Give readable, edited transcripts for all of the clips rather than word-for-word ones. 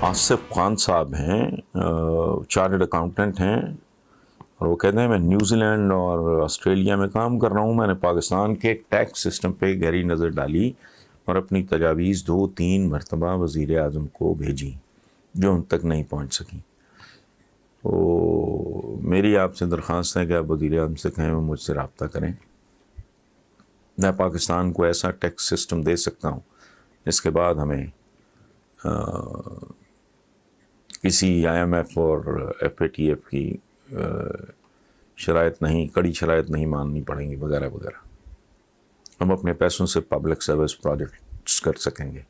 آصف خان صاحب ہیں، chartered accountant ہیں، اور وہ کہتے ہیں میں نیوزی لینڈ اور آسٹریلیا میں کام کر رہا ہوں. میں نے پاکستان کے ٹیکس سسٹم پہ گہری نظر ڈالی اور اپنی تجاویز 2-3 مرتبہ وزیر اعظم کو بھیجی جو ان تک نہیں پہنچ سکیں. تو میری آپ سے درخواست ہے کہ آپ وزیر اعظم سے کہیں وہ مجھ سے رابطہ کریں. میں پاکستان کو ایسا ٹیکس سسٹم دے سکتا ہوں جس کے بعد ہمیں کسی IMF اور FATF کی شرائط نہیں، کڑی شرائط نہیں ماننی پڑیں گی وغیرہ وغیرہ. ہم اپنے پیسوں سے پبلک سروس پروجیکٹس کر سکیں گے.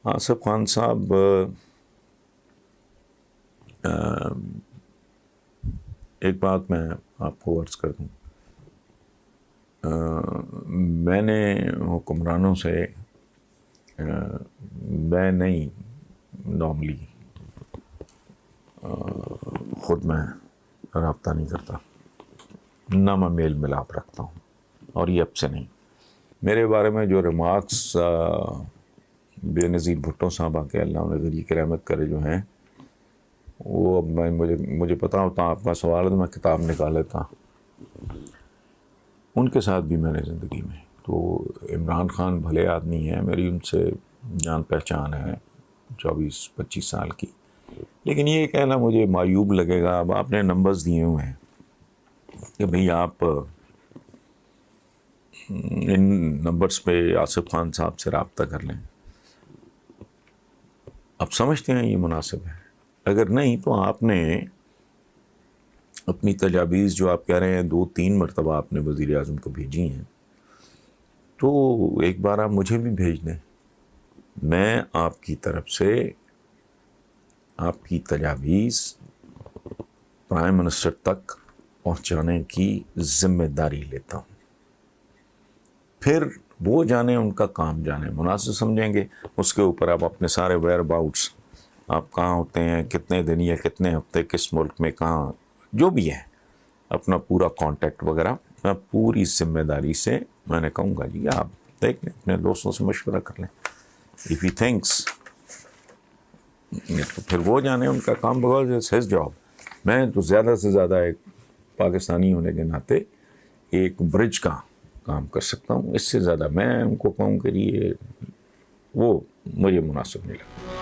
آصف خان صاحب، ایک بات میں آپ کو عرض کر دوں، میں نے حکمرانوں سے میں نہیں نارملی خود میں رابطہ نہیں کرتا، نہ میں میل ملاپ رکھتا ہوں، اور یہ اب سے نہیں. میرے بارے میں جو ریمارکس بے نظیر بھٹو صاحبہ کے اللہ انہیں ذریعہ کی رحمت کرے جو ہیں، وہ اب مجھے پتا ہوتا آپ کا سوال ہے تو میں کتاب نکال لیتا. ان کے ساتھ بھی میں نے زندگی میں تو عمران خان بھلے آدمی ہیں، میری ان سے جان پہچان ہے 24-25 سال کی، لیکن یہ کہنا مجھے معیوب لگے گا. اب آپ نے نمبرز دیے ہوئے ہیں کہ بھئی آپ ان نمبرز پہ آصف خان صاحب سے رابطہ کر لیں. اب سمجھتے ہیں یہ مناسب ہے؟ اگر نہیں تو آپ نے اپنی تجاویز جو آپ کہہ رہے ہیں 2-3 مرتبہ آپ نے وزیر اعظم کو بھیجی ہیں، تو ایک بار آپ مجھے بھی بھیج دیں. میں آپ کی طرف سے آپ کی تجاویز پرائم منسٹر تک پہنچانے کی ذمہ داری لیتا ہوں. پھر وہ جانے، ان کا کام جانے، مناسب سمجھیں گے اس کے اوپر آپ اپنے سارے ویئر اباؤٹس، آپ کہاں ہوتے ہیں، کتنے دن یا کتنے ہفتے کس ملک میں کہاں، جو بھی ہے اپنا پورا کانٹیکٹ وغیرہ، میں پوری ذمہ داری سے میں نے کہوں گا جی آپ دیکھ لیں، اپنے دوستوں سے مشورہ کر لیں. اف ہی تھنکس، تو پھر وہ جانے، ان کا کام، بغیر ہز جاب. میں تو زیادہ سے زیادہ ایک پاکستانی ہونے کے ناطے ایک برج کا کام کر سکتا ہوں. اس سے زیادہ میں ان کو کہوں کہ یہ وہ مجھے مناسب نہیں لگتا.